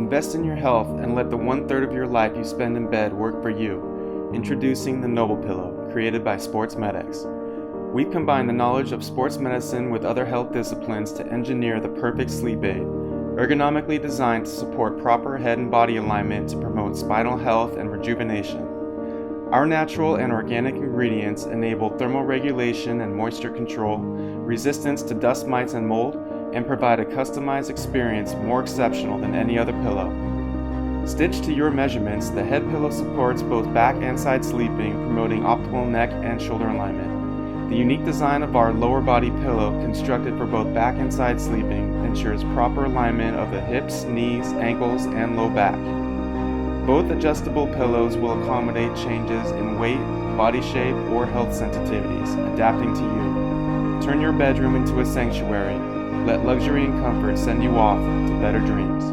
Invest in your health and let the 1/3 of your life you spend in bed work for you. Introducing the Noble Pillow, created by Sports Medics. We've combined the knowledge of sports medicine with other health disciplines to engineer the perfect sleep aid, ergonomically designed to support proper head and body alignment to promote spinal health and rejuvenation. Our natural and organic ingredients enable thermal regulation and moisture control, resistance to dust mites and mold, and provide a customized experience more exceptional than any other pillow. Stitched to your measurements, the head pillow supports both back and side sleeping, promoting optimal neck and shoulder alignment. The unique design of our lower body pillow, constructed for both back and side sleeping, ensures proper alignment of the hips, knees, ankles, and low back. Both adjustable pillows will accommodate changes in weight, body shape, or health sensitivities, adapting to you. Turn your bedroom into a sanctuary. Let luxury and comfort send you off to better dreams.